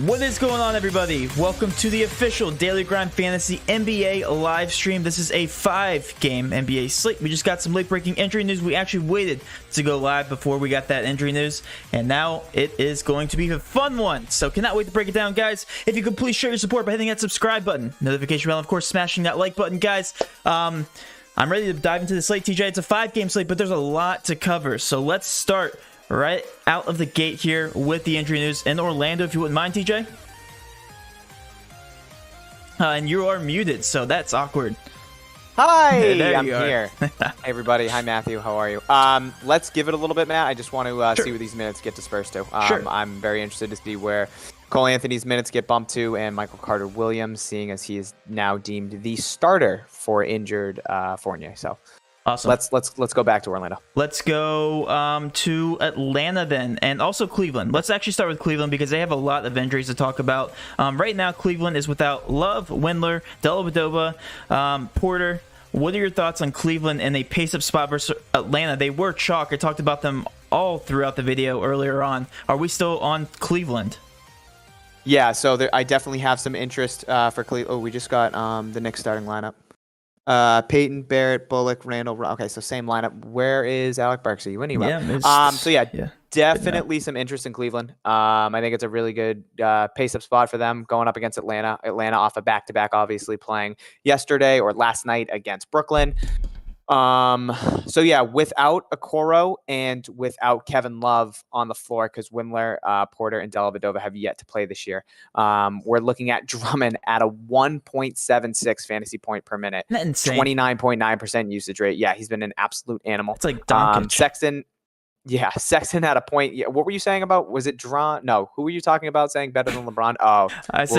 What is going on, everybody? Welcome to the official Daily Grind Fantasy NBA live stream. This is a 5-game NBA slate. We just got some late-breaking injury news. We actually waited to go live before we got that injury news, and now it is going to be a fun one. So cannot wait to break it down, guys. If you could please show your support by hitting that subscribe button, notification bell, of course, smashing that like button, guys. I'm ready to dive into the slate, TJ. It's a 5-game slate, but there's a lot to cover. So let's start right out of the gate here with the injury news in Orlando, if you wouldn't mind, TJ. And you are muted, so that's awkward. Hi, I'm here. Hey, everybody. Hi, Matthew. How are you? Let's give it a little bit, Matt. I just want to see where these minutes get dispersed to. I'm very interested to see where Cole Anthony's minutes get bumped to, and Michael Carter-Williams, seeing as he is now deemed the starter for injured Fournier. So. Awesome. Let's go back to Orlando. Let's go to Atlanta then, and also Cleveland. Let's actually start with Cleveland because they have a lot of injuries to talk about. Right now, Cleveland is without Love, Windler, Dellavedova, Porter. What are your thoughts on Cleveland and a pace-up spot versus Atlanta? They were chalk. I talked about them all throughout the video earlier on. Are we still on Cleveland? Yeah, so I definitely have some interest for Cleveland. Oh, we just got the Knicks starting lineup. Peyton, Barrett, Bullock, Randall. Okay, so same lineup. Where is Alec Burks? Are you in? Yeah. So yeah, definitely some interest in Cleveland. I think it's a really good pace-up spot for them going up against Atlanta. Atlanta off a back-to-back, obviously playing yesterday or last night against Brooklyn. So yeah, without Okoro and without Kevin Love on the floor, because Wimler, Porter, and Dellavedova have yet to play this year, we're looking at Drummond at a 1.76 fantasy point per minute, 29.9% usage rate. Yeah, he's been an absolute animal. It's like Doncic. Sexton had a point. Yeah, what were you saying about? Was it Dron? No, who were you talking about saying better than LeBron? Oh,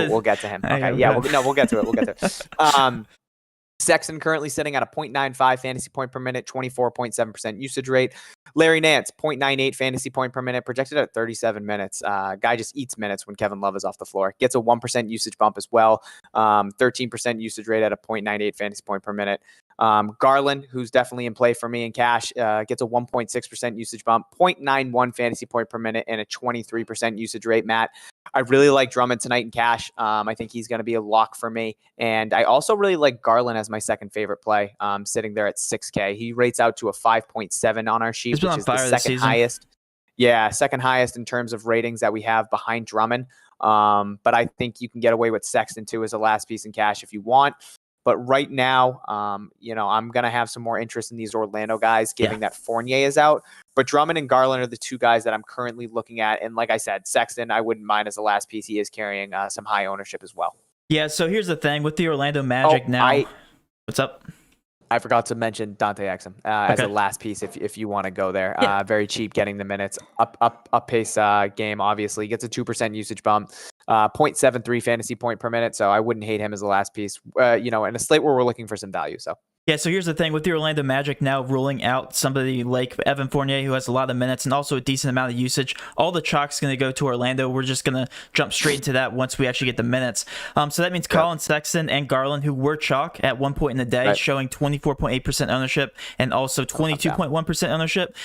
we'll get to him. Okay, yeah, we'll get to it. We'll get to it. Sexton currently sitting at a 0.95 fantasy point per minute, 24.7% usage rate. Larry Nance, 0.98 fantasy point per minute, projected at 37 minutes. Guy just eats minutes when Kevin Love is off the floor. Gets a 1% usage bump as well. 13% usage rate at a 0.98 fantasy point per minute. Garland, who's definitely in play for me in cash, gets a 1.6% usage bump, 0.91 fantasy point per minute, and a 23% usage rate, Matt. I really like Drummond tonight in cash. I think he's going to be a lock for me. And I also really like Garland as my second favorite play, sitting there at 6K. He rates out to a 5.7 on our sheet, which is the second highest. Yeah, second highest in terms of ratings that we have behind Drummond. But I think you can get away with Sexton too as a last piece in cash if you want. But right now, I'm going to have some more interest in these Orlando guys, given that Fournier is out. But Drummond and Garland are the two guys that I'm currently looking at. And like I said, Sexton, I wouldn't mind as the last piece. He is carrying some high ownership as well. Yeah, so here's the thing with the Orlando Magic now. What's up? I forgot to mention Dante Exum as a last piece if you want to go there. Yeah. Very cheap, getting the minutes. Up pace game, obviously. Gets a 2% usage bump. 0.73 fantasy point per minute, so I wouldn't hate him as a last piece. In a slate where we're looking for some value. So yeah, so here's the thing with the Orlando Magic now ruling out somebody like Evan Fournier, who has a lot of minutes and also a decent amount of usage. All the chalk's going to go to Orlando. We're just going to jump straight into that once we actually get the minutes. So that means Colin Sexton and Garland, who were chalk at one point in the day, showing 24.8% ownership and also 22.1% ownership.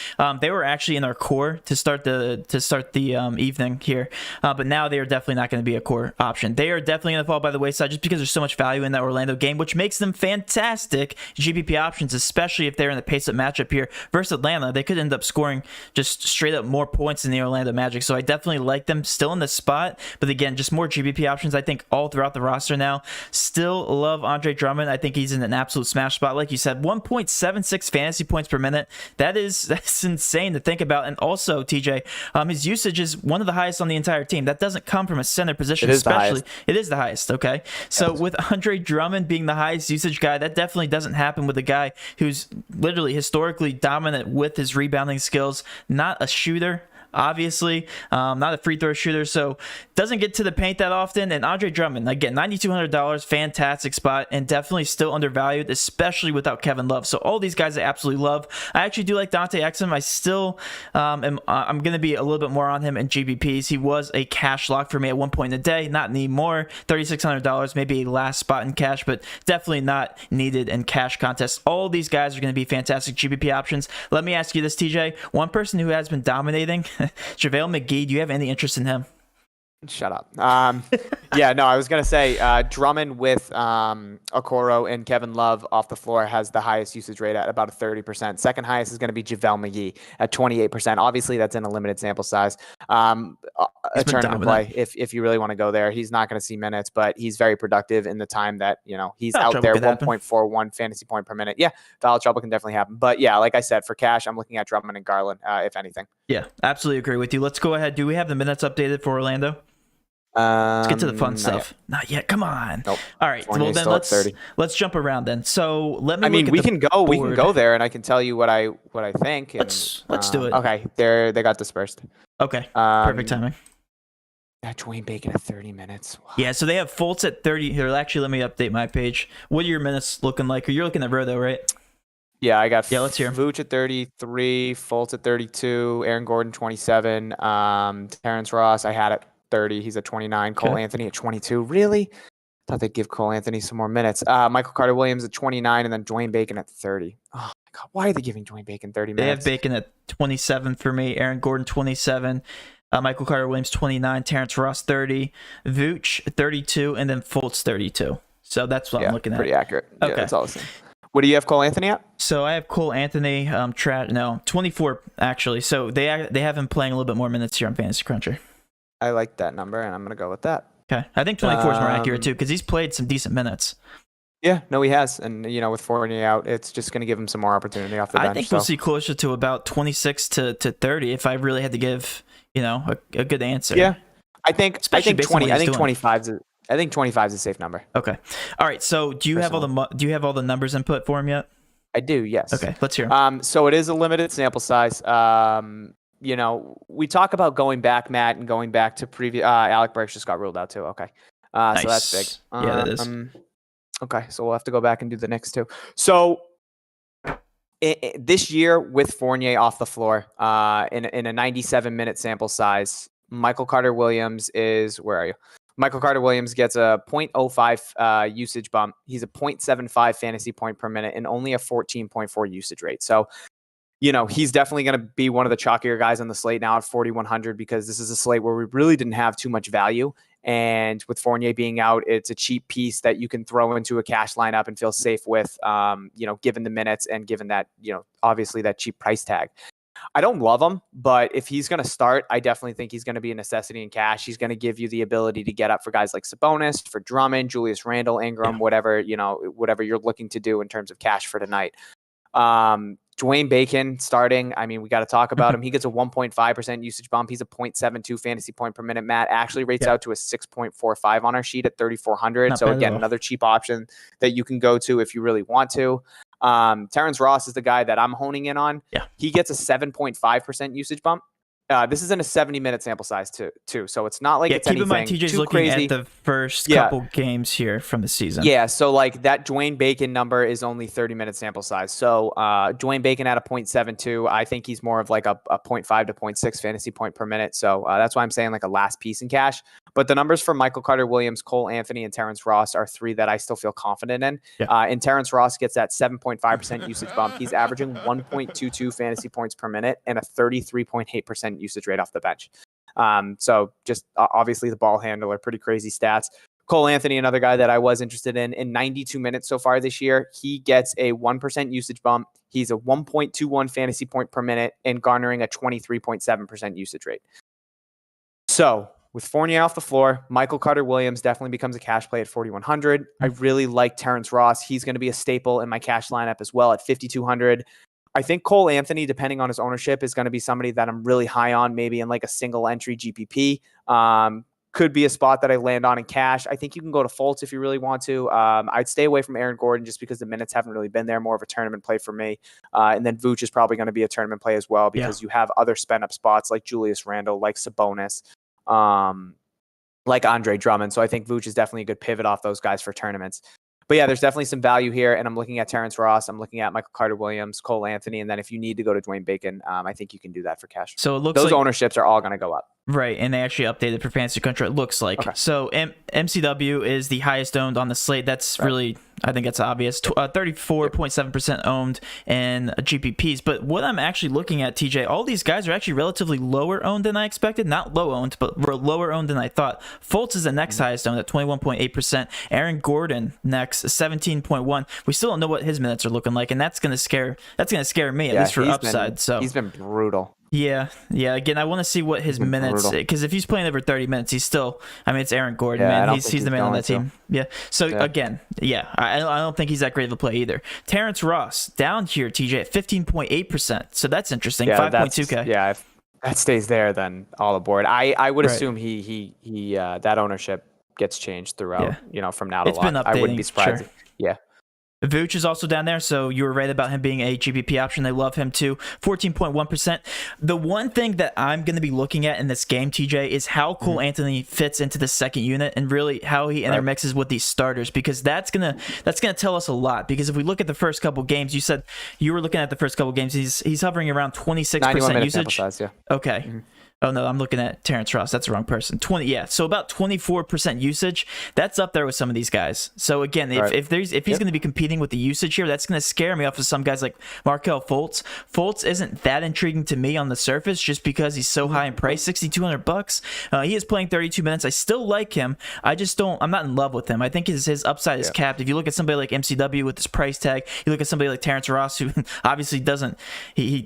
They were actually in our core to start the evening here, but now they are definitely not going to be a core option. They are definitely going to fall by the wayside just because there's so much value in that Orlando game, which makes them fantastic GPP options, especially if they're in the pace-up matchup here versus Atlanta. They could end up scoring just straight up more points than the Orlando Magic. So I definitely like them still in the spot. But again, just more GPP options, I think, all throughout the roster now. Still love Andre Drummond. I think he's in an absolute smash spot. Like you said, 1.76 fantasy points per minute. That's insane to think about. And also, TJ, his usage is one of the highest on the entire team. That doesn't come from a center position, especially. It is the highest, okay? So with Andre Drummond being the highest usage guy, that definitely doesn't happen with a guy who's literally historically dominant with his rebounding skills, not a shooter. Obviously, not a free throw shooter, so doesn't get to the paint that often. And Andre Drummond, again, $9,200, fantastic spot, and definitely still undervalued, especially without Kevin Love. So all these guys I absolutely love. I actually do like Dante Exum. I still I'm going to be a little bit more on him in GPPs. He was a cash lock for me at one point in the day, not anymore. $3,600, maybe a last spot in cash, but definitely not needed in cash contests. All these guys are going to be fantastic GPP options. Let me ask you this, TJ. One person who has been dominating, JaVale McGee, do you have any interest in him? Shut up. Yeah, no, I was going to say Drummond with Okoro and Kevin Love off the floor has the highest usage rate at about a 30%. Second highest is going to be JaVale McGee at 28%. Obviously, that's in a limited sample size. A tournament play, if you really want to go there. He's not going to see minutes, but he's very productive in the time that, he's out there, 1.41 fantasy point per minute. Yeah, foul trouble can definitely happen. But yeah, like I said, for cash, I'm looking at Drummond and Garland, if anything. Yeah, absolutely agree with you. Let's go ahead. Do we have the minutes updated for Orlando? Let's get to the fun stuff. Not yet. Come on. Nope. All right. Well, then let's jump around then. So let me. We can go there, and I can tell you what I think. Let's do it. Okay. They got dispersed. Okay. Perfect timing. Dwayne Bacon at 30 minutes. Wow. Yeah. So they have Fultz at 30. Here, actually, let me update my page. What are your minutes looking like? You're looking at Roto, right? Yeah, I got let's hear him. Vooch at 33, Fultz at 32, Aaron Gordon 27, Terrence Ross I had at 30. He's at 29. Cole Anthony at 22. Really? Thought they'd give Cole Anthony some more minutes. Michael Carter Williams at 29, and then Dwayne Bacon at 30. Oh my God, why are they giving Dwayne Bacon 30 minutes? They have Bacon at 27 for me. Aaron Gordon 27. Michael Carter-Williams 29, Terrence Ross 30, Vooch 32, and then Fultz 32. So that's what I'm looking at. Pretty accurate. Okay. Yeah, that's all the same. What do you have Cole Anthony at? So I have Cole Anthony, 24 actually. So they have him playing a little bit more minutes here on Fantasy Cruncher. I like that number, and I'm going to go with that. Okay. I think 24 is more accurate too, because he's played some decent minutes. Yeah, no, he has. And, with Fournier out, it's just going to give him some more opportunity off the bench. I think we'll see closer to about 26 to 30 if I really had to give, a good answer. Yeah. I think 20. I think 25 is a safe number. Okay. All right. So do you have all the numbers input for him yet? I do. Yes. Okay. Let's hear 'em. So it is a limited sample size. We talk about going back, Matt, and going back to previous. Alec Burks just got ruled out too. Okay. Nice. So that's big. Yeah, that is. Okay. So we'll have to go back and do the next two. So this year with Fournier off the floor, in a 97-minute sample size, Michael Carter-Williams is, where are you? Michael Carter-Williams gets a 0.05 usage bump. He's a 0.75 fantasy point per minute and only a 14.4 usage rate. So, he's definitely going to be one of the chalkier guys on the slate now at 4,100 because this is a slate where we really didn't have too much value. And with Fournier being out, it's a cheap piece that you can throw into a cash lineup and feel safe with, given the minutes and given that, obviously that cheap price tag. I don't love him, but if he's going to start, I definitely think he's going to be a necessity in cash. He's going to give you the ability to get up for guys like Sabonis, for Drummond, Julius Randle, Ingram, whatever you're looking to do in terms of cash for tonight. Dwayne Bacon starting. I mean, we got to talk about him. He gets a 1.5% usage bump. He's a 0.72 fantasy point per minute. Matt actually rates out to a 6.45 on our sheet at 3,400. So again, another cheap option that you can go to if you really want to. Terrence Ross is the guy that I'm honing in on. Yeah. He gets a 7.5% usage bump. This is in a 70-minute sample size too. So it's not like it's anything too crazy. Keep in mind, TJ's looking at the first couple games here from the season. Yeah, so like that Dwayne Bacon number is only 30-minute sample size. So Dwayne Bacon at a 0.72, I think he's more of like a 0.5 to 0.6 fantasy point per minute. So that's why I'm saying like a last piece in cash. But the numbers for Michael Carter-Williams, Cole Anthony, and Terrence Ross are three that I still feel confident in. Yeah. And Terrence Ross gets that 7.5% usage bump. He's averaging 1.22 fantasy points per minute and a 33.8% usage rate off the bench. So just obviously the ball handler, pretty crazy stats. Cole Anthony, another guy that I was interested in 92 minutes so far this year, he gets a 1% usage bump. He's a 1.21 fantasy point per minute and garnering a 23.7% usage rate. So with Fournier off the floor, Michael Carter-Williams definitely becomes a cash play at 4,100. I really like Terrence Ross. He's going to be a staple in my cash lineup as well at 5,200. I think Cole Anthony, depending on his ownership, is going to be somebody that I'm really high on, maybe in like a single entry GPP. Could be a spot that I land on in cash. I think you can go to Fultz if you really want to. I'd stay away from Aaron Gordon just because the minutes haven't really been there. More of a tournament play for me. And then Vooch is probably going to be a tournament play as well because you have other spend up spots like Julius Randle, like Sabonis, like Andre Drummond. So I think Vooch is definitely a good pivot off those guys for tournaments. But yeah, there's definitely some value here, and I'm looking at Terrence Ross. I'm looking at Michael Carter-Williams, Cole Anthony, and then if you need to go to Dwayne Bacon, I think you can do that for cash. So it looks those ownerships are all going to go up. Right, and they actually updated for Fantasy Cruncher, it looks like. Okay. So MCW is the highest owned on the slate. That's really, I think that's obvious. 34.7% owned in GPP's. But what I'm actually looking at, TJ, all these guys are actually relatively lower owned than I expected. Not low owned, but were lower owned than I thought. Fultz is the next highest owned at 21.8%. Aaron Gordon next, 17.1%. We still don't know what his minutes are looking like, and that's gonna scare me, at least for upside. So he's been brutal. Yeah. Again, I want to see what his minutes, because if he's playing over 30 minutes, he's still. I mean, it's Aaron Gordon, man. He's the man on that team. Yeah. So again, I don't think he's that great of a play either. Terrence Ross down here, TJ, at 15.8%. So that's interesting. 5.2K. Yeah. If that stays there, then all aboard. I would assume he that ownership gets changed throughout. From now to it's been updating, I wouldn't be surprised. Sure. Yeah. Vooch is also down there, so you were right about him being a GPP option. They love him too. 14.1%. The one thing that I'm going to be looking at in this game, TJ, is how Cole Anthony fits into the second unit and really how he intermixes with these starters, because that's gonna tell us a lot. Because if we look at the first couple games, you said you were looking at the first couple games, he's hovering around 26% usage. Size, yeah. Okay. Oh no, I'm looking at Terrence Ross. That's the wrong person. 20, yeah. So about 24% usage. That's up there with some of these guys. So again, if he's going to be competing with the usage here, that's going to scare me off of some guys like Markelle Fultz. Fultz isn't that intriguing to me on the surface, just because he's so high in price, $6,200. He is playing 32 minutes. I still like him. I'm not in love with him. I think his upside is capped. If you look at somebody like MCW with his price tag, you look at somebody like Terrence Ross, who obviously doesn't.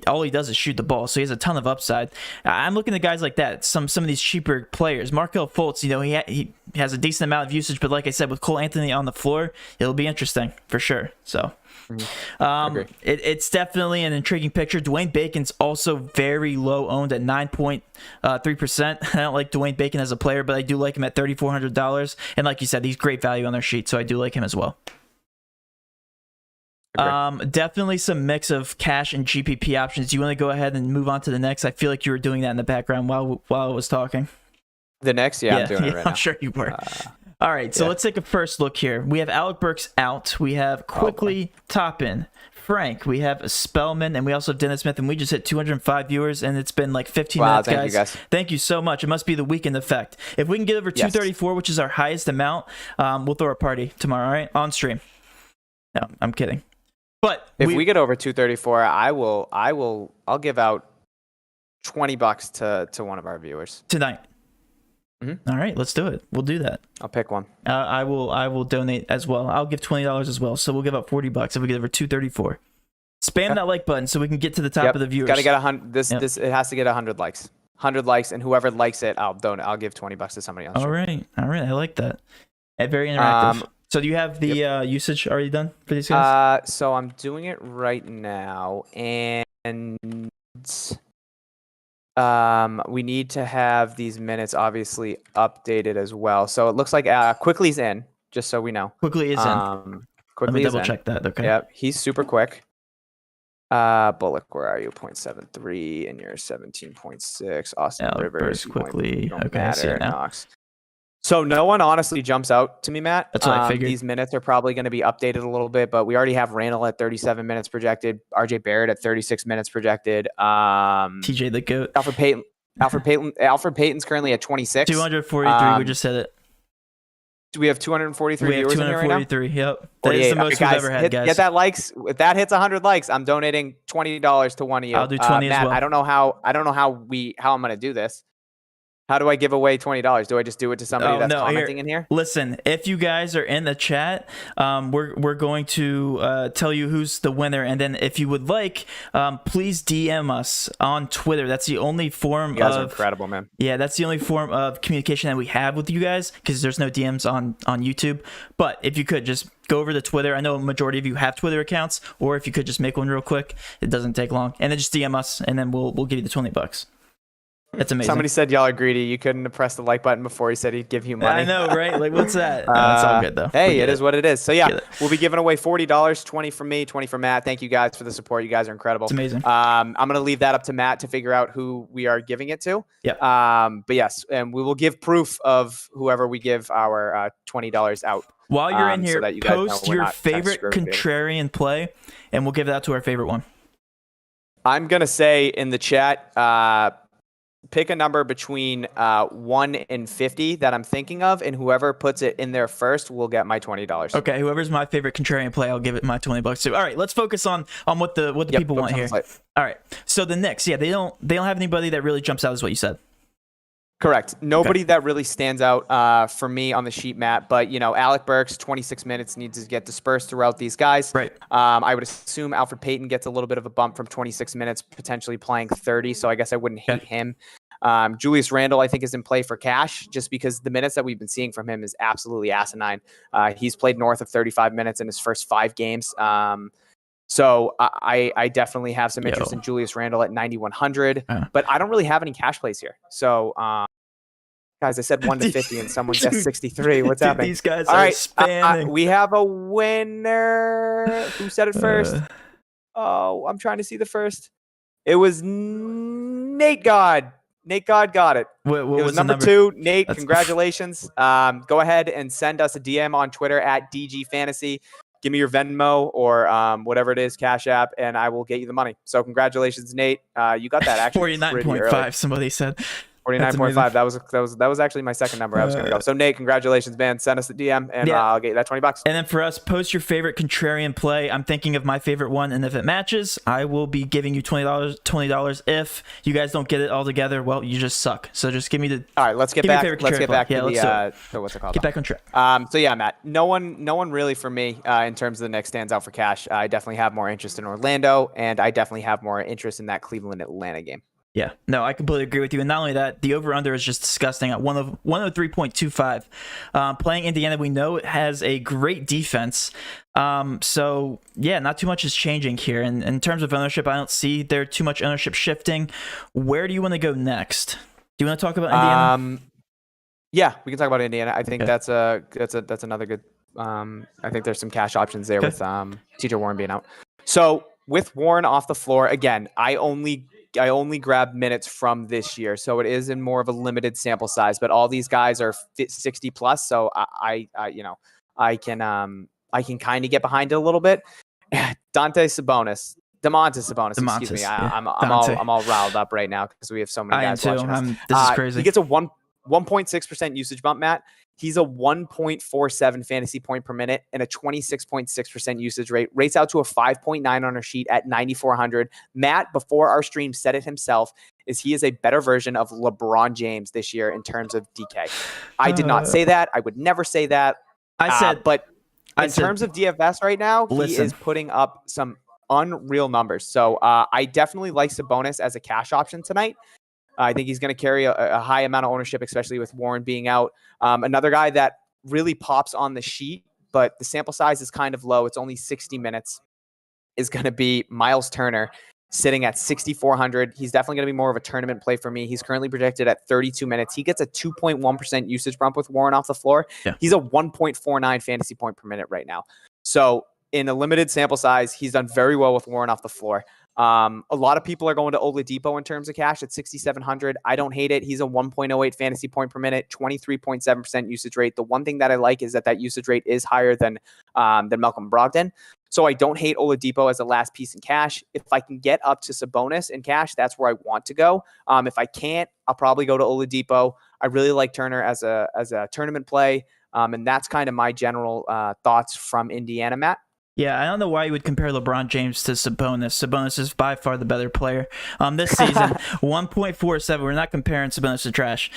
All he does is shoot the ball, so he has a ton of upside. I'm looking at guys like that, some of these cheaper players. Markelle Fultz, he has a decent amount of usage, but like I said, with Cole Anthony on the floor, it'll be interesting for sure. So it's definitely an intriguing picture. Dwayne Bacon's also very low owned at 9.3%. I don't like Dwayne Bacon as a player, but I do like him at $3,400. And like you said, he's great value on their sheet, so I do like him as well. Definitely some mix of cash and GPP options. Do you want to go ahead and move on to the next? I feel like you were doing that in the background while I was talking. The next? Yeah, I'm doing it right now. I'm sure you were. All right, so let's take a first look here. We have Alec Burks out. We have Quickly, Toppin, Frank. We have Spellman, and we also have Dennis Smith, and we just hit 205 viewers, and it's been like 15 minutes, guys. You guys. Thank you so much. It must be the weekend effect. If we can get over 234, which is our highest amount, we'll throw a party tomorrow, all right? On stream. No, I'm kidding. But if we get over 234, I'll give out $20 to one of our viewers tonight. Mm-hmm. All right, let's do it. We'll do that. I'll pick one. I will donate as well. I'll give $20 as well. So we'll give out $40 if we get over 234. Spam that like button so we can get to the top of the viewers. Got to get 100. It has to get 100 likes. 100 likes, and whoever likes it, I'll donate. I'll give $20 to somebody else. All right. I like that. Very interactive. So do you have the usage already done for these guys? So I'm doing it right now, and we need to have these minutes obviously updated as well. So it looks like Quickly's in, just so we know. Quickly is in. Quickly Let me double check that. Okay. Yep, he's super quick. Bullock, where are you? 0.73, and you're 17.6. Austin Rivers, Quickly. Okay, I see it now. Knox. So no one honestly jumps out to me, Matt. That's what I figured. These minutes are probably going to be updated a little bit, but we already have Randall at 37 minutes projected, RJ Barrett at 36 minutes projected. TJ the GOAT. Alfred Payton's currently at 26. 243. We just said it. Do we have 243 viewers in here right now? 243. Yep. That is the most we've ever had, guys. Get that likes. If that hits 100 likes, I'm donating $20 to one of you. I'll do 20 Matt, as well. I don't know how I'm going to do this. How do I give away $20? Do I just do it to somebody that's commenting in here? Listen, if you guys are in the chat, we're going to tell you who's the winner, and then if you would like, please DM us on Twitter. That's the only form. You guys are incredible, man. Yeah, that's the only form of communication that we have with you guys, because there's no DMs on YouTube. But if you could just go over to Twitter. I know a majority of you have Twitter accounts, or if you could just make one real quick, it doesn't take long, and then just DM us, and then we'll give you the $20. That's amazing. Somebody said y'all are greedy. You couldn't have pressed the like button before he said he'd give you money. I know, right? Like, what's that? It's all good, though. Hey, it is what it is. So, yeah, we'll be giving away $40, 20 from me, 20 from Matt. Thank you guys for the support. You guys are incredible. It's amazing. I'm going to leave that up to Matt to figure out who we are giving it to. Yeah. But, yes, and we will give proof of whoever we give our $20 out. While you're in here, so post your favorite contrarian play, and we'll give that to our favorite one. I'm going to say in the chat, pick a number between 1 and 50 that I'm thinking of, and whoever puts it in there first will get my $20. Okay, whoever's my favorite contrarian play, I'll give it my $20 too. All right, let's focus on what the people want here. All right, so the Knicks, they don't have anybody that really jumps out, is what you said. Correct. Nobody that really stands out for me on the sheet, Matt. But, Alec Burks, 26 minutes, needs to get dispersed throughout these guys. Right. I would assume Alfred Payton gets a little bit of a bump from 26 minutes, potentially playing 30. So I guess I wouldn't hate him. Julius Randle, I think, is in play for cash just because the minutes that we've been seeing from him is absolutely asinine. He's played north of 35 minutes in his first 5 games. So I definitely have some interest in Julius Randle at 9,100, but I don't really have any cash plays here. So, guys, I said 1 to 50 and someone guessed 63. What's happening? These guys are spamming. We have a winner. Who said it first? I'm trying to see the first. It was Nate God. Nate God got it. What it was number 2. Nate, congratulations. Go ahead and send us a DM on Twitter at DG Fantasy. Give me your Venmo or whatever it is, Cash App, and I will get you the money. So congratulations, Nate. You got that actually 49.5, somebody said. 49.5. That was actually my second number I was going to go. So Nate, congratulations, man. Send us the DM and I'll get you that $20. And then for us, post your favorite contrarian play. I'm thinking of my favorite one, and if it matches, I will be giving you $20. If you guys don't get it all together, well, you just suck. So just give me the. All right, let's get back. Let's get back to the what's it called? Get back on track. So yeah, Matt. No one really for me in terms of the Knicks stands out for cash. I definitely have more interest in Orlando, and I definitely have more interest in that Cleveland Atlanta game. Yeah, no, I completely agree with you. And not only that, the over-under is just disgusting at 103.25. Playing Indiana, we know it has a great defense. So, yeah, not too much is changing here. And in terms of ownership, I don't see there too much ownership shifting. Where do you want to go next? Do you want to talk about Indiana? Yeah, we can talk about Indiana. I think that's another good. I think there's some cash options there with TJ Warren being out. So with Warren off the floor, again, I only grab minutes from this year, so it is in more of a limited sample size. But all these guys are 60 plus, so I can kind of get behind it a little bit. Domantas Sabonis. Excuse me. I'm all riled up right now because we have so many guys watching us. This is crazy. He gets a 1.6% usage bump, Matt. He's a 1.47 fantasy point per minute and a 26.6% usage rate. Rates out to a 5.9 on our sheet at 9,400. Matt, before our stream, said it himself, he is a better version of LeBron James this year in terms of DK. I did not say that. I would never say that. But in terms of DFS right now, he is putting up some unreal numbers. So I definitely like Sabonis as a cash option tonight. I think he's going to carry a high amount of ownership, especially with Warren being out. Another guy that really pops on the sheet, but the sample size is kind of low. It's only 60 minutes, is going to be Miles Turner, sitting at 6,400. He's definitely going to be more of a tournament play for me. He's currently projected at 32 minutes. He gets a 2.1% usage bump with Warren off the floor. Yeah. He's a 1.49 fantasy point per minute right now. So in a limited sample size, he's done very well with Warren off the floor. A lot of people are going to Oladipo in terms of cash at 6,700. I don't hate it. He's a 1.08 fantasy point per minute, 23.7% usage rate. The one thing that I like is that usage rate is higher than Malcolm Brogdon. So I don't hate Oladipo as a last piece in cash. If I can get up to Sabonis in cash, that's where I want to go. If I can't, I'll probably go to Oladipo. I really like Turner as a tournament play. And that's kind of my general thoughts from Indiana, Matt. Yeah, I don't know why you would compare LeBron James to Sabonis. Sabonis is by far the better player this season. 1.47. We're not comparing Sabonis to trash.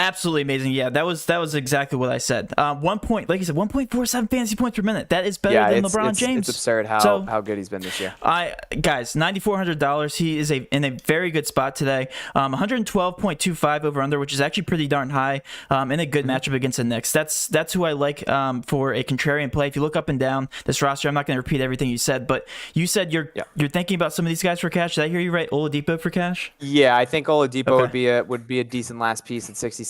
Absolutely amazing. Yeah, that was exactly what I said. Like you said, 1.47 fantasy points per minute. That is better than LeBron James. It's absurd how good he's been this year. Guys, $9,400. He is in a very good spot today. 112.25 over under, which is actually pretty darn high. In a good matchup against the Knicks. That's who I like for a contrarian play. If you look up and down this roster, I'm not going to repeat everything you said, but you said you're thinking about some of these guys for cash. Did I hear you right? Oladipo for cash? Yeah, I think Oladipo would be a decent last piece at 6,700.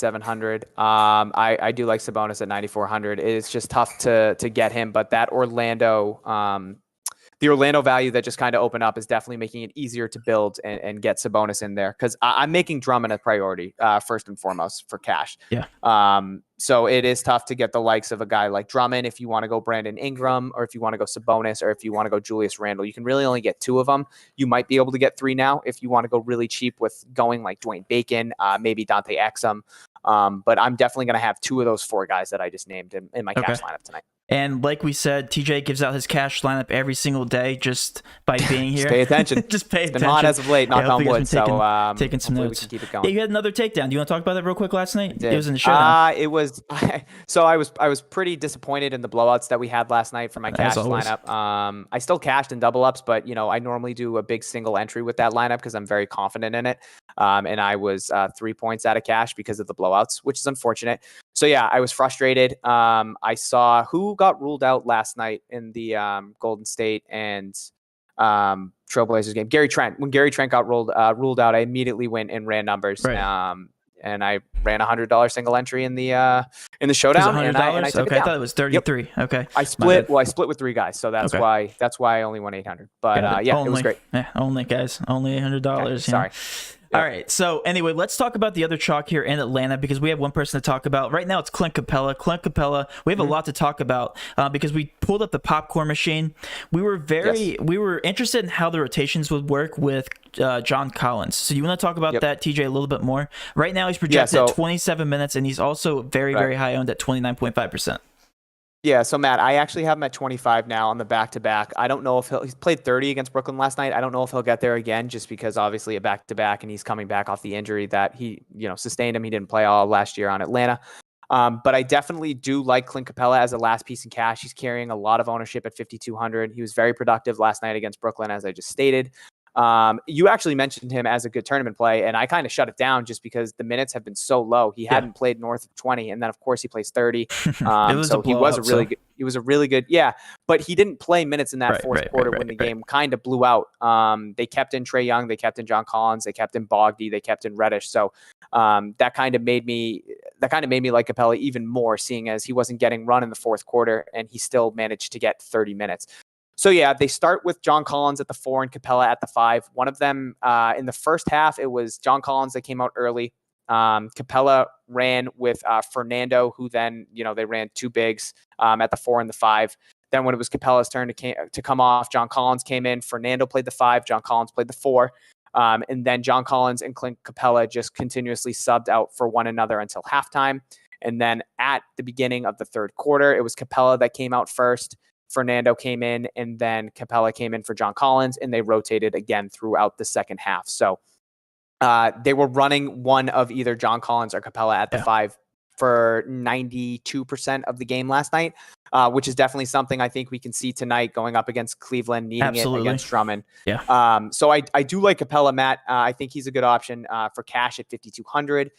I do like Sabonis at 9,400. It's just tough to get him, but that the Orlando value that just kind of opened up is definitely making it easier to build and get Sabonis in there, because I'm making Drummond a priority first and foremost for cash. Yeah. So it is tough to get the likes of a guy like Drummond if you want to go Brandon Ingram, or if you want to go Sabonis, or if you want to go Julius Randle. You can really only get two of them. You might be able to get three now if you want to go really cheap with going like Dwayne Bacon, maybe Dante Exum. But I'm definitely going to have two of those four guys that I just named in my cash lineup tonight. And like we said, TJ gives out his cash lineup every single day just by being here. Just pay attention. Just pay attention. It's been hot as of late, knock on wood. Taking some notes. We can keep it going. Yeah, you had another takedown. Do you want to talk about that real quick last night? It was in the showdown. It was. So I was pretty disappointed in the blowouts that we had last night for my cash lineup. I still cashed in double ups, but I normally do a big single entry with that lineup because I'm very confident in it. And I was 3 points out of cash because of the blowouts, which is unfortunate. So yeah, I was frustrated. I saw who got ruled out last night in the Golden State and Trailblazers game. Gary Trent. When Gary Trent got ruled out, I immediately went and ran numbers. Right. And I ran $100 single entry in the showdown. And I took it down. I thought it was 33. Yep. Okay. I split with three guys, so that's why I only won 800. But it was great. Yeah, only guys, only $800. Okay, sorry. All right. So anyway, let's talk about the other chalk here in Atlanta because we have one person to talk about. Right now it's Clint Capella. Clint Capella, we have a lot to talk about because we pulled up the popcorn machine. We were interested in how the rotations would work with John Collins. So you want to talk about that, TJ, a little bit more? Right now he's projected at 27 minutes, and he's also very, very high owned at 29.5%. Yeah, so Matt, I actually have him at 25 now on the back-to-back. I don't know if he's played 30 against Brooklyn last night. I don't know if he'll get there again just because obviously a back-to-back and he's coming back off the injury that he, sustained him. He didn't play all last year on Atlanta. But I definitely do like Clint Capella as a last piece in cash. He's carrying a lot of ownership at 5,200. He was very productive last night against Brooklyn, as I just stated. You actually mentioned him as a good tournament play, and I kind of shut it down just because the minutes have been so low. He hadn't played north of 20, and then of course he plays 30. So he was a really good, but he didn't play minutes in that fourth quarter when the game kind of blew out. They kept in Trae Young, they kept in John Collins, they kept in Bogdy, they kept in Reddish. So that kind of made me like Capella even more, seeing as he wasn't getting run in the fourth quarter and he still managed to get 30 minutes. So yeah, they start with John Collins at the 4 and Capella at the 5. One of them in the first half, it was John Collins that came out early. Capella ran with Fernando, who then, they ran 2 bigs at the 4 and the 5. Then when it was Capella's turn to come off, John Collins came in. Fernando played the 5. John Collins played the 4. And then John Collins and Clint Capella just continuously subbed out for one another until halftime. And then at the beginning of the third quarter, it was Capella that came out first. Fernando came in, and then Capella came in for John Collins, and they rotated again throughout the second half. So they were running one of either John Collins or Capella at the 5 for 92% of the game last night, which is definitely something I think we can see tonight going up against Cleveland, needing it against Drummond. Yeah. So I do like Capella, Matt. I think he's a good option for cash at 5,200.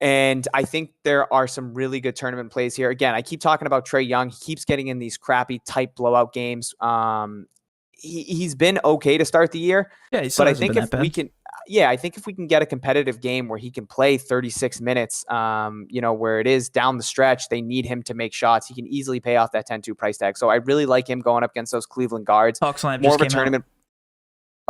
And I think there are some really good tournament plays here. Again, I keep talking about Trae Young. He keeps getting in these crappy type blowout games. He's been okay to start the year. Yeah, but I think if we can, I think if we can get a competitive game where he can play 36 minutes, where it is down the stretch, they need him to make shots. He can easily pay off that 10-2 price tag. So I really like him going up against those Cleveland guards. More of a tournament.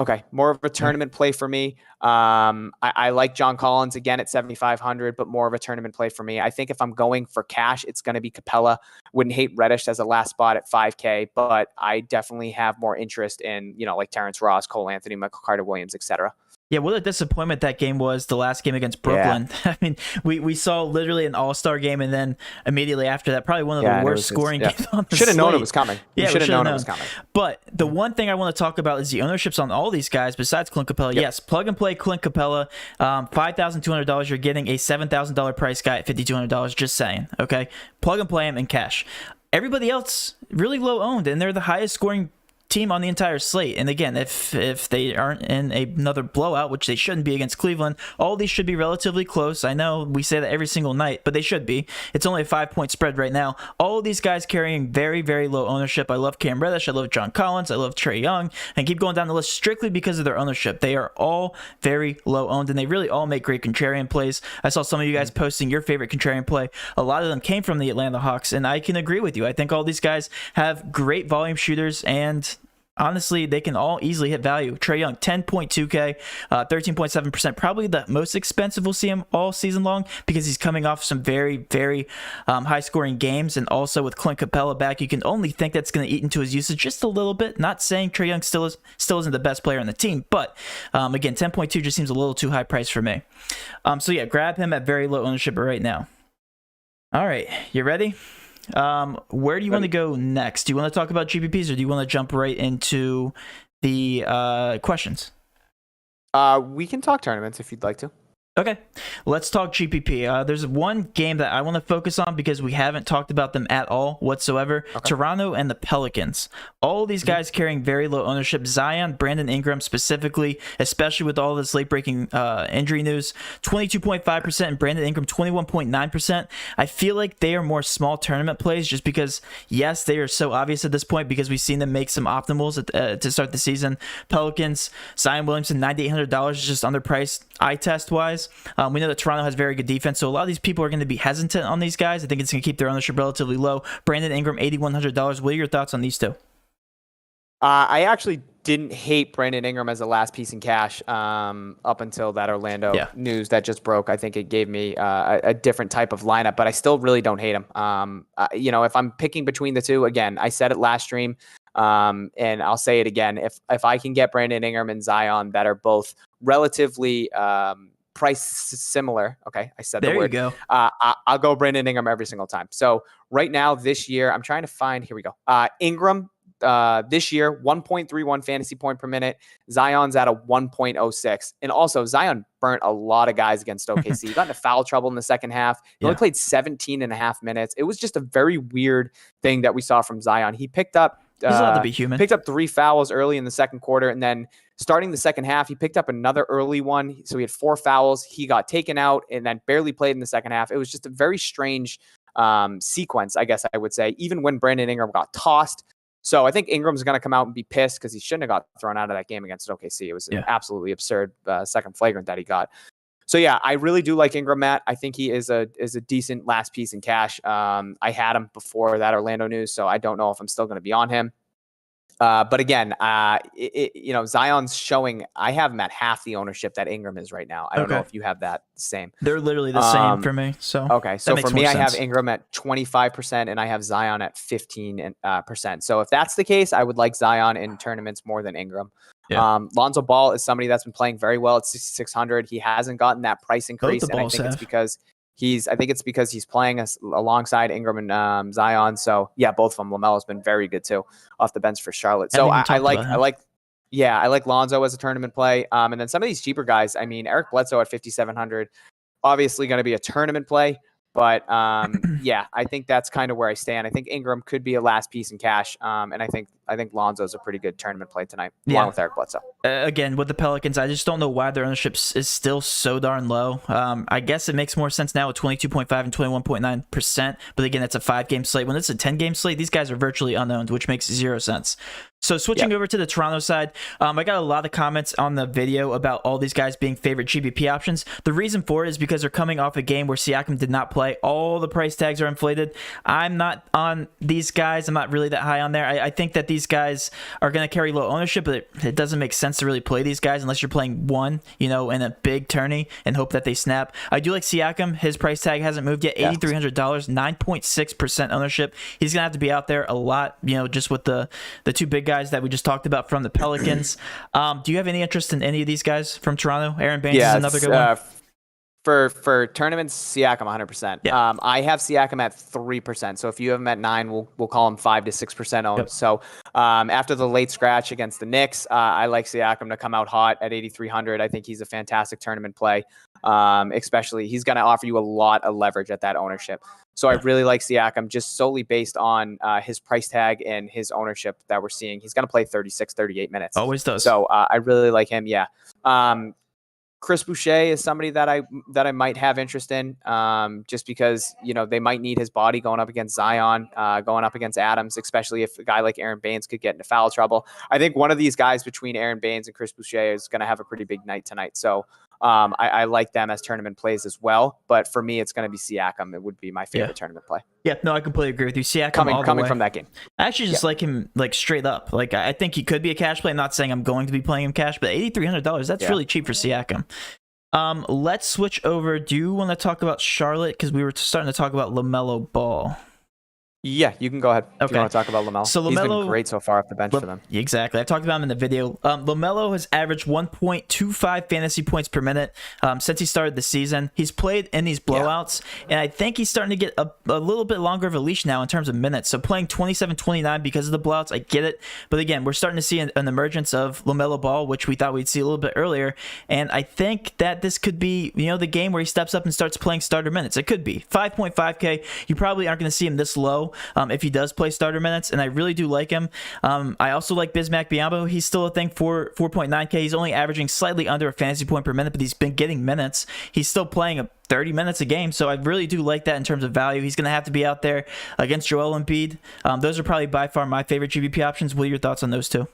Okay, more of a tournament play for me. I like John Collins again at 7,500, but more of a tournament play for me. I think if I'm going for cash, it's going to be Capella. Wouldn't hate Reddish as a last spot at 5K, but I definitely have more interest in, like Terrence Ross, Cole Anthony, Michael Carter-Williams, etc. Yeah, what a disappointment that game was, the last game against Brooklyn. Yeah. I mean, we saw literally an all-star game, and then immediately after that, probably one of the worst scoring games on the slate. Should have known it was coming. Yeah, we should have known it was coming. But the one thing I want to talk about is the ownerships on all these guys besides Clint Capella. Yep. Yes, plug and play Clint Capella, $5,200. You're getting a $7,000 price guy at $5,200. Just saying, okay? Plug and play him in cash. Everybody else really low owned, and they're the highest scoring team on the entire slate. And again, if they aren't in another blowout, which they shouldn't be against Cleveland, all these should be relatively close. I know we say that every single night, but they should be. It's only a 5-point spread right now. All of these guys carrying very, very low ownership. I love Cam Reddish. I love John Collins. I love Trae Young. And keep going down the list strictly because of their ownership. They are all very low owned, and they really all make great contrarian plays. I saw some of you guys posting your favorite contrarian play. A lot of them came from the Atlanta Hawks, and I can agree with you. I think all these guys have great volume shooters, and honestly, they can all easily hit value. Trae Young, 10.2K, 13.7%. Probably the most expensive we'll see him all season long because he's coming off some very, very high-scoring games. And also with Clint Capella back, you can only think that's going to eat into his usage just a little bit. Not saying Trae Young still isn't the best player on the team, but again, 10.2 just seems a little too high price for me. So yeah, grab him at very low ownership right now. All right, you ready? Where do you want to go next? Do you want to talk about GPPs, or do you want to jump right into the questions? We can talk tournaments if you'd like to. Okay, let's talk GPP. There's one game that I want to focus on because we haven't talked about them at all whatsoever. Okay. Toronto and the Pelicans. All of these guys carrying very low ownership. Zion, Brandon Ingram specifically, especially with all this late-breaking injury news, 22.5%, and Brandon Ingram 21.9%. I feel like they are more small tournament plays just because, yes, they are so obvious at this point because we've seen them make some optimals to start the season. Pelicans, Zion Williamson, $9,800 is just underpriced eye test-wise. We know that Toronto has very good defense, so a lot of these people are going to be hesitant on these guys. I think it's going to keep their ownership relatively low. Brandon Ingram, $8,100. What are your thoughts on these two? I actually didn't hate Brandon Ingram as a last piece in cash up until that Orlando news that just broke. I think it gave me a different type of lineup, but I still really don't hate him. If I'm picking between the two, again, I said it last stream, and I'll say it again. If I can get Brandon Ingram and Zion that are both relatively price similar. Okay, I said the word. There you go. I'll go Brandon Ingram every single time. So right now this year, I'm trying to find. Here we go. Ingram. This year, 1.31 fantasy point per minute. Zion's at a 1.06. And also, Zion burnt a lot of guys against OKC. He got into foul trouble in the second half. He only played 17 and a half minutes. It was just a very weird thing that we saw from Zion. He picked up he's allowed to be human. Picked up 3 fouls early in the second quarter, and then starting the second half, he picked up another early one. So he had 4 fouls. He got taken out and then barely played in the second half. It was just a very strange sequence, I guess I would say, even when Brandon Ingram got tossed. So I think Ingram's going to come out and be pissed because he shouldn't have got thrown out of that game against OKC. It was an absolutely absurd second flagrant that he got. So yeah, I really do like Ingram, Matt. I think he is a decent last piece in cash. I had him before that Orlando news, so I don't know if I'm still going to be on him. But again, Zion's showing. I have him at half the ownership that Ingram is right now. I don't know if you have that same. They're literally the same for me. So okay, so for me, I have Ingram at 25% and I have Zion at 15%. So if that's the case, I would like Zion in tournaments more than Ingram. Yeah. Lonzo Ball is somebody that's been playing very well at 6,600. He hasn't gotten that price increase, and I think it's because he's playing alongside Ingram and Zion. So yeah, both of them. LaMelo's been very good too off the bench for Charlotte. So I like Lonzo as a tournament play. And then some of these cheaper guys. I mean, Eric Bledsoe at 5,700, obviously going to be a tournament play. But yeah, I think that's kind of where I stand. I think Ingram could be a last piece in cash, and I think Lonzo's a pretty good tournament play tonight, along with Eric Bledsoe. Again, with the Pelicans, I just don't know why their ownership is still so darn low. I guess it makes more sense now with 22.5 and 21.9%. But again, it's a 5-game slate. When it's a 10-game slate, these guys are virtually unowned, which makes 0 sense. So switching over to the Toronto side, I got a lot of comments on the video about all these guys being favorite GPP options. The reason for it is because they're coming off a game where Siakam did not play. All the price tags are inflated. I'm not on these guys. I'm not really that high on there. I think that these guys are going to carry low ownership, but it doesn't make sense to really play these guys unless you're playing one, in a big tourney and hope that they snap. I do like Siakam. His price tag hasn't moved yet. $8,300, 9.6% ownership. He's going to have to be out there a lot, just with the two big guys that we just talked about from the Pelicans. Do you have any interest in any of these guys from Toronto? Aaron Baines is another good one. For tournaments, Siakam 100%. Yeah. I have Siakam at 3%. So if you have him at 9, we'll call him 5 to 6% owned. Yep. So after the late scratch against the Knicks, I like Siakam to come out hot at 8,300. I think he's a fantastic tournament play. Especially he's going to offer you a lot of leverage at that ownership. So I really like Siakam just solely based on his price tag and his ownership that we're seeing. He's going to play 36, 38 minutes. Always does. So I really like him. Yeah. Chris Boucher is somebody that I might have interest in, just because they might need his body going up against Zion, going up against Adams, especially if a guy like Aaron Baines could get into foul trouble. I think one of these guys between Aaron Baines and Chris Boucher is going to have a pretty big night tonight. So I like them as tournament plays as well. But for me, it's going to be Siakam. It would be my favorite tournament play. Yeah, no, I completely agree with you. Siakam coming from that game. I actually just like him straight up. I think he could be a cash play. I'm not saying I'm going to be playing him cash, but $8,300, that's really cheap for Siakam. Let's switch over. Do you want to talk about Charlotte? Because we were starting to talk about LaMelo Ball. Yeah, you can go ahead. If you want to talk about LaMelo. So he's been great so far off the bench for them. Exactly. I talked about him in the video. LaMelo has averaged 1.25 fantasy points per minute since he started the season. He's played in these blowouts, and I think he's starting to get a little bit longer of a leash now in terms of minutes. So playing 27-29 because of the blowouts, I get it. But again, we're starting to see an emergence of LaMelo Ball, which we thought we'd see a little bit earlier. And I think that this could be, the game where he steps up and starts playing starter minutes. It could be 5.5K. You probably aren't going to see him this low if he does play starter minutes, and I really do like him. I also like Bismack Biyombo. He's still a thing for 4.9K. He's only averaging slightly under a fantasy point per minute, but he's been getting minutes. He's still playing 30 minutes a game, so I really do like that in terms of value. He's going to have to be out there against Joel Embiid. Those are probably by far my favorite GPP options. What are your thoughts on those two?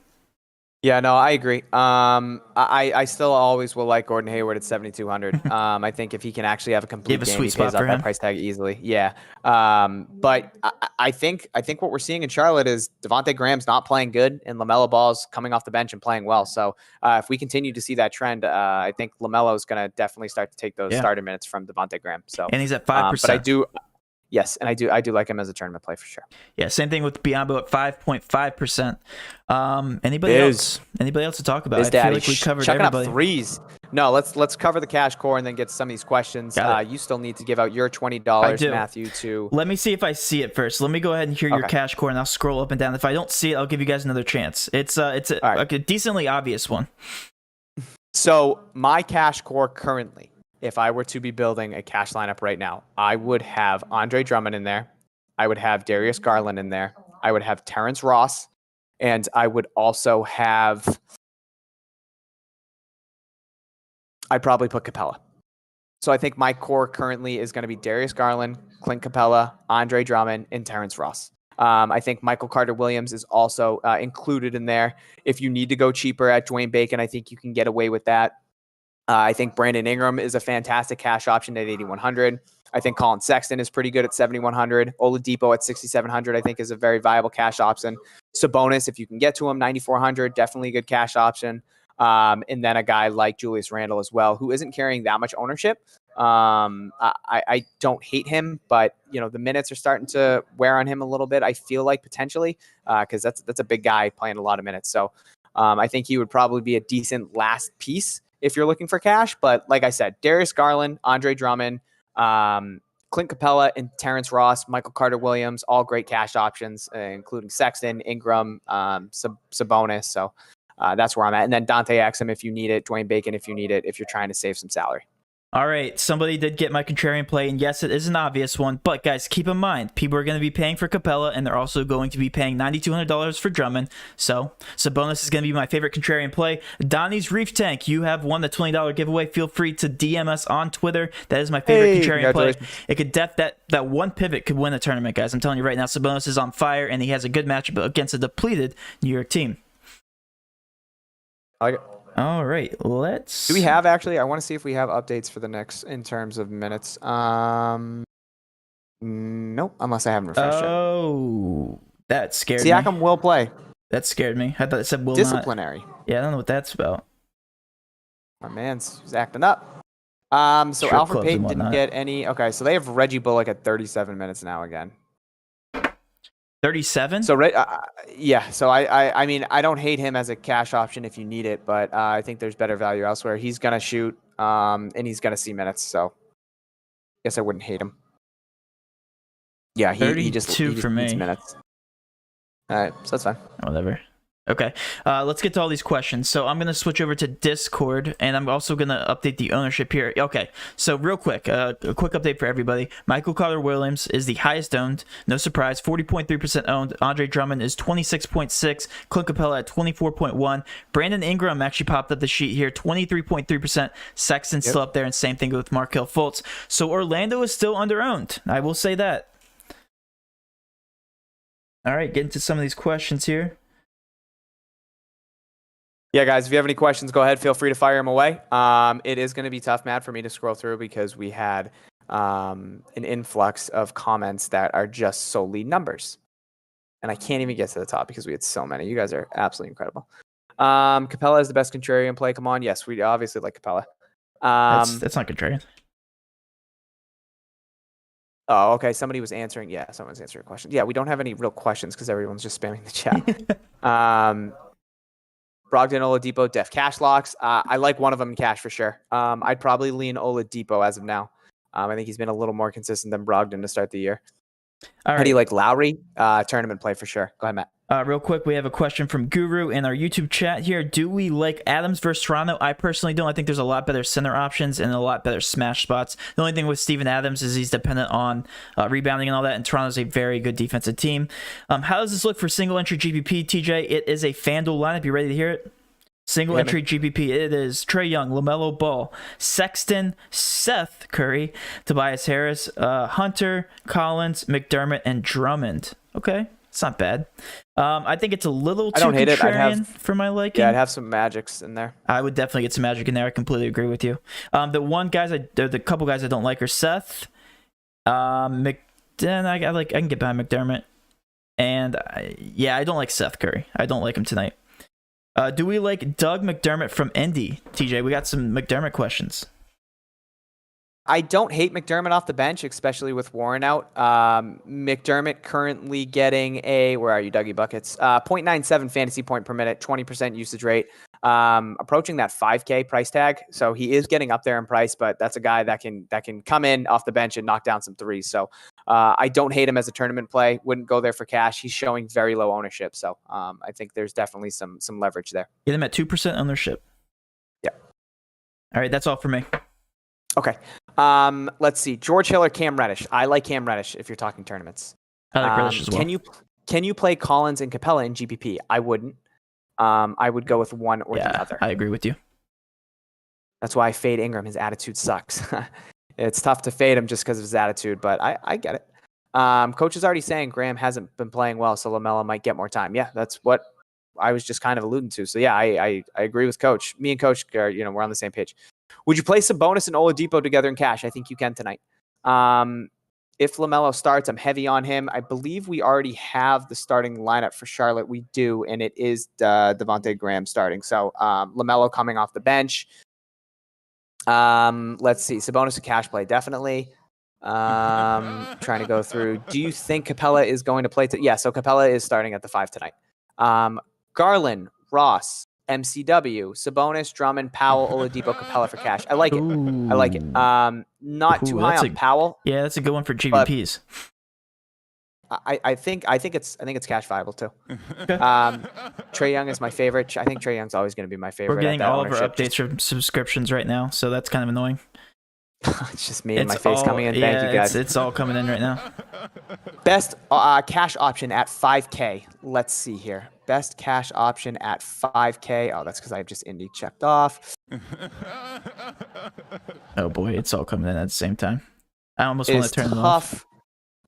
Yeah, no, I agree. I still always will like Gordon Hayward at 7,200. I think if he can actually have a complete game, he pays off that price tag easily. Yeah. But I think what we're seeing in Charlotte is Devontae Graham's not playing good, and LaMelo Ball's coming off the bench and playing well. So if we continue to see that trend, I think LaMelo is going to definitely start to take those starter minutes from Devontae Graham. So and he's at 5%. But I do. Yes, and I do like him as a tournament play for sure. Yeah, same thing with Biyombo at 5.5%. Anybody else to talk about? I feel like we covered everybody. Up threes. No, let's cover the cash core and then get to some of these questions. You still need to give out your $20, Matthew. To let me see if I see it first. Let me go ahead and hear your cash core, and I'll scroll up and down. If I don't see it, I'll give you guys another chance. It's like a decently obvious one. So my cash core currently, if I were to be building a cash lineup right now, I would have Andre Drummond in there. I would have Darius Garland in there. I would have Terrence Ross. And I would also have... I'd probably put Capella. So I think my core currently is going to be Darius Garland, Clint Capella, Andre Drummond, and Terrence Ross. I think Michael Carter-Williams is also included in there. If you need to go cheaper at Dwayne Bacon, I think you can get away with that. I think Brandon Ingram is a fantastic cash option at 8,100. I think Colin Sexton is pretty good at 7,100. Oladipo at 6,700, I think, is a very viable cash option. Sabonis, if you can get to him, 9,400, definitely a good cash option. And then a guy like Julius Randle as well, who isn't carrying that much ownership. I don't hate him, but the minutes are starting to wear on him a little bit. I feel like potentially, because that's a big guy playing a lot of minutes. So I think he would probably be a decent last piece if you're looking for cash. But like I said, Darius Garland, Andre Drummond, Clint Capella, and Terrence Ross, Michael Carter-Williams, all great cash options, including Sexton, Ingram, Sabonis. So that's where I'm at. And then Dante Exum if you need it, Dwayne Bacon if you need it, if you're trying to save some salary. All right, somebody did get my contrarian play, and yes, it is an obvious one, but guys, keep in mind, people are going to be paying for Capella, and they're also going to be paying $9,200 for Drummond, so Sabonis is going to be my favorite contrarian play. Donnie's Reef Tank, you have won the $20 giveaway. Feel free to DM us on Twitter. That is my favorite contrarian play. It could that one pivot could win the tournament, guys. I'm telling you right now, Sabonis is on fire, and he has a good matchup against a depleted New York team. I like it. All right, let's... Do we have, actually, I want to see if we have updates for the next, in terms of minutes. Nope, unless I haven't refreshed it. Oh, that scared me. Siakam will play. That scared me. I thought it said will Disciplinary. not. Yeah, I don't know what that's about. My man's acting up. So Alfred Payton didn't get any... Okay, so they have Reggie Bullock at 37 minutes now again. 37? So yeah, so I mean, I don't hate him as a cash option if you need it, but I think there's better value elsewhere. He's gonna shoot, and he's gonna see minutes, so I guess I wouldn't hate him. Yeah, he just needs minutes. All right, so that's fine. Whatever. Okay, let's get to all these questions. So I'm going to switch over to Discord, and I'm also going to update the ownership here. Okay, so real quick, a quick update for everybody. Michael Carter-Williams is the highest owned. No surprise, 40.3% owned. Andre Drummond is 26.6%. Clint Capella at 24.1%. Brandon Ingram actually popped up the sheet here, 23.3%. Sexton still up there, and same thing with Markelle Fultz. So Orlando is still under-owned. I will say that. All right, getting to some of these questions here. Yeah, guys, if you have any questions, go ahead. Feel free to fire them away. It is going to be tough, Matt, for me to scroll through because we had an influx of comments that are just solely numbers. And I can't even get to the top because we had so many. You guys are absolutely incredible. Capella is the best contrarian play. Come on. Yes, we obviously like Capella. That's not contrarian. Oh, okay. Somebody was answering. Yeah, someone's answering a question. Yeah, we don't have any real questions because everyone's just spamming the chat. Brogdon, Oladipo, def cash locks. I like one of them in cash for sure. I'd probably lean Oladipo as of now. I think he's been a little more consistent than Brogdon to start the year. All right. How do you like Lowry? Tournament play for sure. Go ahead, Matt. Real quick, we have a question from Guru in our YouTube chat here. Do we like Adams versus Toronto? I personally don't. I think there's a lot better center options and a lot better smash spots. The only thing with Steven Adams is he's dependent on rebounding and all that, and Toronto's a very good defensive team. How does this look for single entry GPP, TJ? It is a FanDuel lineup. You ready to hear it? Single entry GPP. It is Trae Young, LaMelo Ball, Sexton, Seth Curry, Tobias Harris, Hunter, Collins, McDermott, and Drummond. Okay. It's not bad. I think it's a little too don't hate contrarian for my liking. Yeah, I'd have some magics in there. I would definitely get some magic in there. I completely agree with you. The couple guys I don't like are Seth, I can get behind McDermott, and I don't like Seth Curry. I don't like him tonight. Do we like Doug McDermott from Indy? TJ, we got some McDermott questions. I don't hate McDermott off the bench, especially with Warren out. McDermott currently getting where are you, Dougie Buckets? 0.97 fantasy point per minute, 20% usage rate, approaching that 5K price tag. So he is getting up there in price, but that's a guy that can come in off the bench and knock down some threes. So I don't hate him as a tournament play. Wouldn't go there for cash. He's showing very low ownership. So I think there's definitely some leverage there. Get him at 2% ownership. Yeah. All right, that's all for me. Okay. Let's see. George Hill or Cam Reddish? I like Cam Reddish if you're talking tournaments. I like Reddish as well. Can you play Collins and Capella in GPP? I wouldn't. I would go with one or the other. I agree with you. That's why I fade Ingram. His attitude sucks. It's tough to fade him just because of his attitude, but I get it. Coach is already saying Graham hasn't been playing well, so LaMelo might get more time. Yeah, that's what I was just kind of alluding to. So yeah, I agree with Coach. Me and Coach are, we're on the same page. Would you play Sabonis and Oladipo together in cash? I think you can tonight. If LaMelo starts, I'm heavy on him. I believe we already have the starting lineup for Charlotte. We do, and it is Devontae Graham starting. So LaMelo coming off the bench. Let's see. Sabonis a cash play, definitely. Trying to go through. Do you think Capella is going to play? Yeah, so Capella is starting at the 5 tonight. Garland, Ross, MCW, Sabonis, Drummond, Powell, Oladipo, Capella for cash. I like it. Ooh. I like it. Not too high on Powell. Yeah, that's a good one for GPPs. I think it's cash viable too. Trae Young is my favorite. I think Trae Young's always going to be my favorite. We're getting all of our updates from subscriptions right now, so that's kind of annoying. It's just me and my face coming in. Thank you guys. It's all coming in right now. Best cash option at 5K. Let's see here. Best cash option at 5K. Oh, that's because I have just Indy checked off. Oh boy, it's all coming in at the same time. I almost want to turn them off.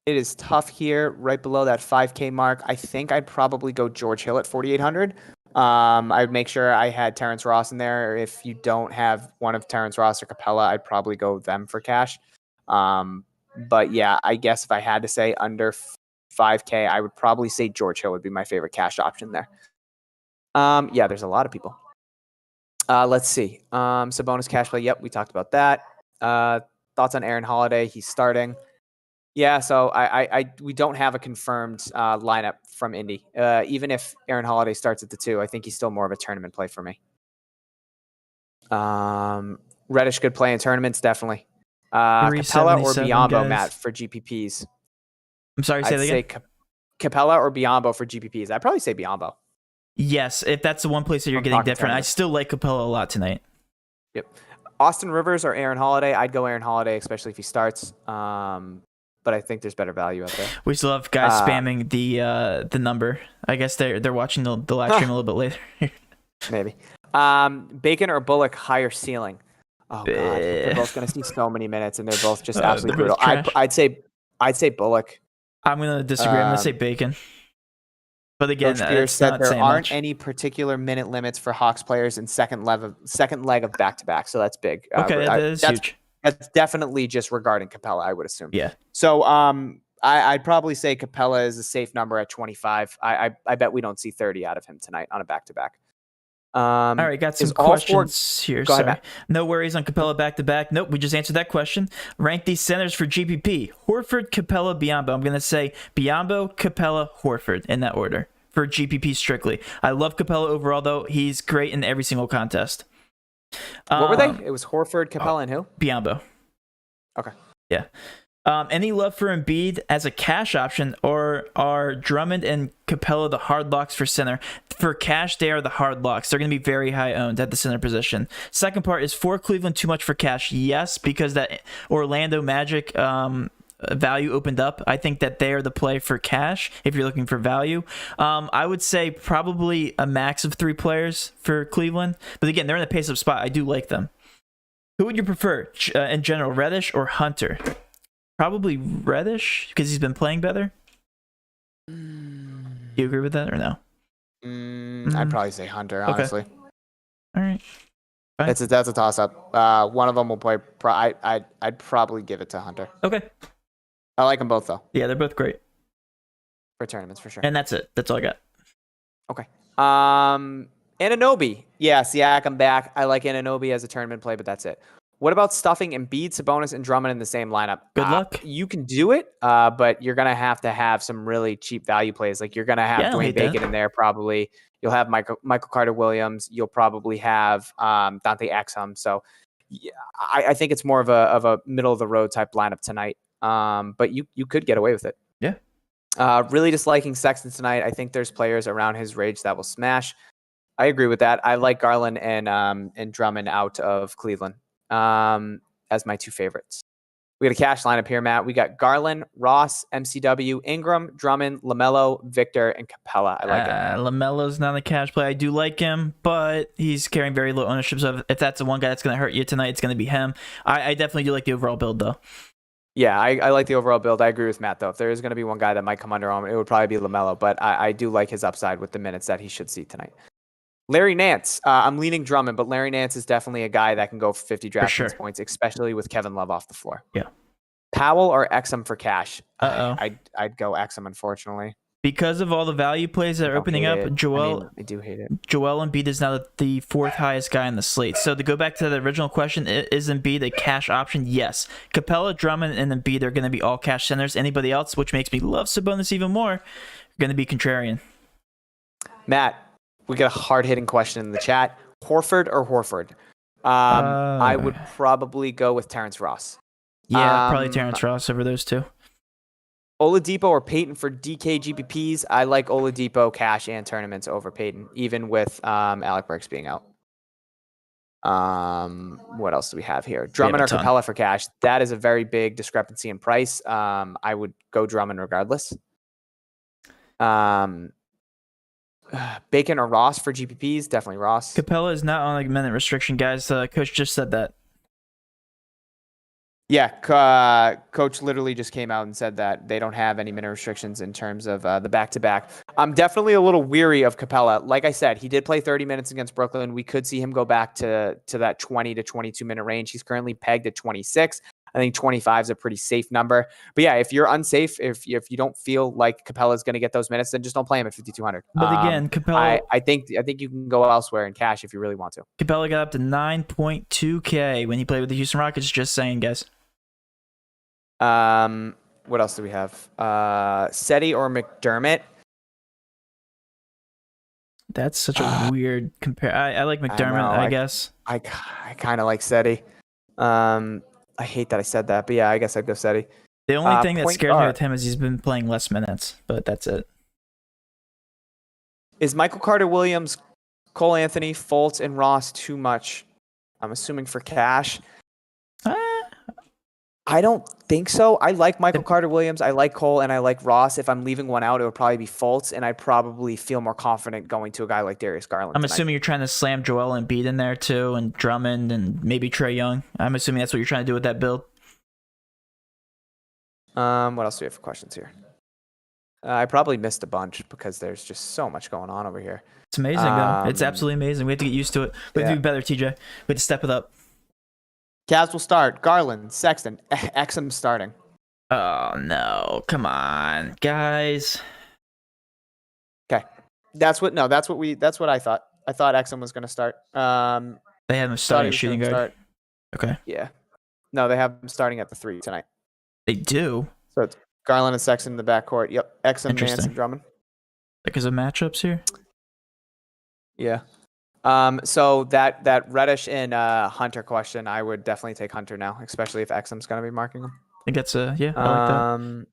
It is tough here, right below that 5K mark. I think I'd probably go George Hill at 4,800. I'd make sure I had Terrence Ross in there. If you don't have one of Terrence Ross or Capella, I'd probably go them for cash. But yeah, I guess if I had to say under 5K, I would probably say George Hill would be my favorite cash option there. Yeah, there's a lot of people. Let's see. Sabonis cash play. Yep, we talked about that. Thoughts on Aaron Holiday? He's starting. Yeah, so we don't have a confirmed lineup from Indy. Even if Aaron Holiday starts at the 2, I think he's still more of a tournament play for me. Reddish could play in tournaments, definitely. Capella or Biyombo, guys. Matt, for GPPs. I'm sorry, say that again? Capella or Biyombo for GPPs. I'd probably say Biyombo. Yes, if that's the one place that you're getting different. I still like Capella a lot tonight. Yep. Austin Rivers or Aaron Holiday. I'd go Aaron Holiday, especially if he starts. But I think there's better value out there. We still have guys spamming the number. I guess they're watching the live stream a little bit later. Maybe. Bacon or Bullock, higher ceiling. Oh god, they're both going to see so many minutes, and they're both just absolutely brutal. I'd say Bullock. I'm going to disagree. I'm going to say Bacon. But again, Coach said there aren't any particular minute limits for Hawks players in second leg of back-to-back, so that's big. Okay, that is huge. That's definitely just regarding Capella, I would assume. Yeah. So I'd probably say Capella is a safe number at 25. I bet we don't see 30 out of him tonight on a back-to-back. All right, got some questions here. Sorry. No worries on Capella back-to-back. Nope, we just answered that question. Rank these centers for GPP. Horford, Capella, Biyombo. I'm going to say Biyombo, Capella, Horford in that order for GPP strictly. I love Capella overall, though. He's great in every single contest. What were they? It was Horford, Capella, and who? Biyombo. Okay. Yeah. Any love for Embiid as a cash option, or are Drummond and Capella the hard locks for center? For cash, they are the hard locks. They're going to be very high owned at the center position. Second part is for Cleveland too much for cash? Yes, because that Orlando Magic value opened up. I think that they are the play for cash if you're looking for value. I would say probably a max of 3 players for Cleveland. But again, they're in a pace-up spot. I do like them. Who would you prefer in general, Reddish or Hunter? Probably Reddish because he's been playing better. Do you agree with that or no? I'd probably say Hunter, honestly. Okay. All right. Fine. That's a toss-up. One of them will play. I'd probably give it to Hunter. Okay. I like them both, though. Yeah, they're both great. For tournaments, for sure. And that's it. That's all I got. Okay. Anunoby. Yeah, Siakam back. I like Anunoby as a tournament play, but that's it. What about stuffing Embiid, Sabonis, and Drummond in the same lineup? Good luck. You can do it, but you're going to have some really cheap value plays. Like, you're going to have Dwayne Bacon in there probably. You'll have Michael Carter-Williams. You'll probably have Dante Exum. So yeah, I think it's more of a middle-of-the-road type lineup tonight. But you could get away with it. Yeah. Really disliking Sexton tonight. I think there's players around his range that will smash. I agree with that. I like Garland and Drummond out of Cleveland as my two favorites. We got a cash lineup here, Matt. We got Garland, Ross, MCW, Ingram, Drummond, LaMelo, Victor, and Capella. I like it. LaMelo's not a cash play. I do like him, but he's carrying very low ownership. So if that's the one guy that's going to hurt you tonight, it's going to be him. I definitely do like the overall build, though. Yeah, I like the overall build. I agree with Matt, though. If there is going to be one guy that might come under him, it would probably be LaMelo. But I do like his upside with the minutes that he should see tonight. Larry Nance. I'm leaning Drummond, but Larry Nance is definitely a guy that can go for 50 DraftKings points, especially with Kevin Love off the floor. Yeah. Powell or Exum for cash? I'd go Exum, unfortunately. Because of all the value plays that are opening up, I do hate it. Joel Embiid is now the fourth highest guy on the slate. So to go back to the original question, is Embiid a cash option? Yes. Capella, Drummond, and Embiid are going to be all cash centers. Anybody else, which makes me love Sabonis even more, are going to be contrarian. Matt, we got a hard-hitting question in the chat. Horford or Horford? I would probably go with Terrence Ross. Yeah, probably Terrence Ross over those two. Oladipo or Payton for DK GPPs? I like Oladipo cash and tournaments over Payton, even with Alec Burks being out. What else do we have here? Drummond or Capella for cash? That is a very big discrepancy in price. I would go Drummond regardless. Bacon or Ross for GPPs? Definitely Ross. Capella is not on a minute restriction, guys. Coach just said that. Yeah, Coach literally just came out and said that they don't have any minute restrictions in terms of the back-to-back. I'm definitely a little weary of Capella. Like I said, he did play 30 minutes against Brooklyn. We could see him go back to that 20 to 22-minute range. He's currently pegged at 26. I think 25 is a pretty safe number. But yeah, if you're unsafe, if you don't feel like Capella is going to get those minutes, then just don't play him at 5,200. But again, Capella, I think you can go elsewhere in cash if you really want to. Capella got up to 9.2K when he played with the Houston Rockets. Just saying, guys. What else do we have? Seti or McDermott? That's such a weird compare. I like McDermott, I guess. I kind of like Seti. I hate that I said that, but yeah, I guess I'd go Seti. The only thing that scares me with him is he's been playing less minutes, but that's it. Is Michael Carter-Williams, Cole Anthony, Fultz, and Ross too much? I'm assuming for cash. I don't think so. I like Michael Carter-Williams. I like Cole, and I like Ross. If I'm leaving one out, it would probably be Fultz, and I'd probably feel more confident going to a guy like Darius Garland. I'm assuming you're trying to slam Joel Embiid in there too, and Drummond, and maybe Trae Young. I'm assuming that's what you're trying to do with that build. What else do we have for questions here? I probably missed a bunch because there's just so much going on over here. It's amazing, though. It's absolutely amazing. We have to get used to it. We have to be better, TJ. We have to step it up. Cavs will start. Garland, Sexton, Exum starting. Oh no! Come on, guys. Okay, that's what I thought. I thought Exum was going to start. They have him starting shooting guard. Okay. Yeah. No, they have him starting at the 3 tonight. They do. So it's Garland and Sexton in the backcourt. Yep. Exum, Nance, and Drummond. Because of matchups here. Yeah. So that Reddish and Hunter question, I would definitely take Hunter now, especially if Exum's going to be marking him. I think that's I like that.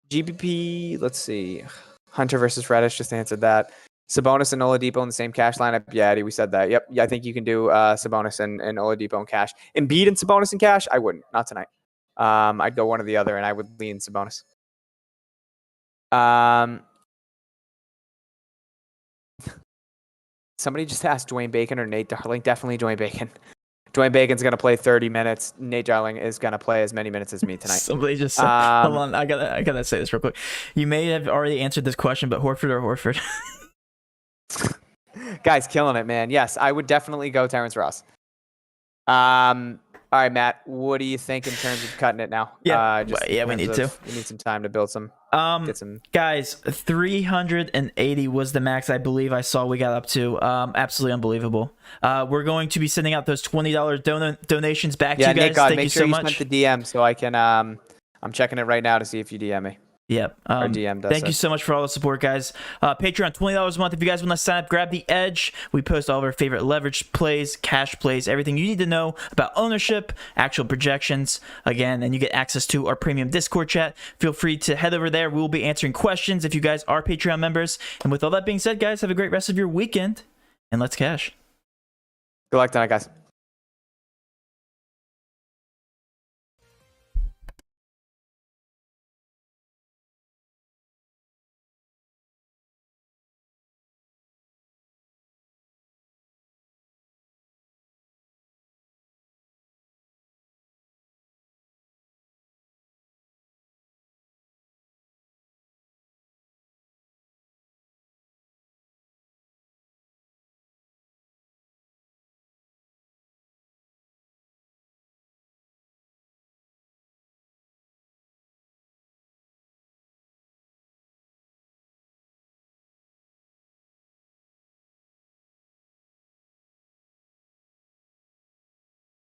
GPP, let's see. Hunter versus Reddish, just answered that. Sabonis and Oladipo in the same cash lineup. Yeah, Eddie, we said that. Yep. Yeah, I think you can do Sabonis and Oladipo in cash. Embiid and Sabonis in cash? I wouldn't. Not tonight. I'd go one or the other, and I would lean Sabonis. Somebody just asked Dwayne Bacon or Nate Darling. Definitely Dwayne Bacon. Dwayne Bacon's going to play 30 minutes. Nate Jarling is going to play as many minutes as me tonight. Somebody just said, hold on, I gotta say this real quick. You may have already answered this question, but Horford or Horford? Guy's killing it, man. Yes, I would definitely go Terrence Ross. All right, Matt, what do you think in terms of cutting it now? Yeah, we need some time to build some. Guys, 380 was the max I believe I saw we got up to. Absolutely unbelievable. We're going to be sending out those $20 donations back to you guys. Nate, God, Thank you so much. Make sure you sent the DM so I can. I'm checking it right now to see if you DM me. Yep. Thank you so much for all the support, guys. Patreon, $20 a month. If you guys want to sign up, grab the Edge. We post all of our favorite leverage plays, cash plays, everything you need to know about ownership, actual projections. Again, and you get access to our premium Discord chat. Feel free to head over there. We will be answering questions if you guys are Patreon members. And with all that being said, guys, have a great rest of your weekend, and let's cash. Good luck tonight, guys.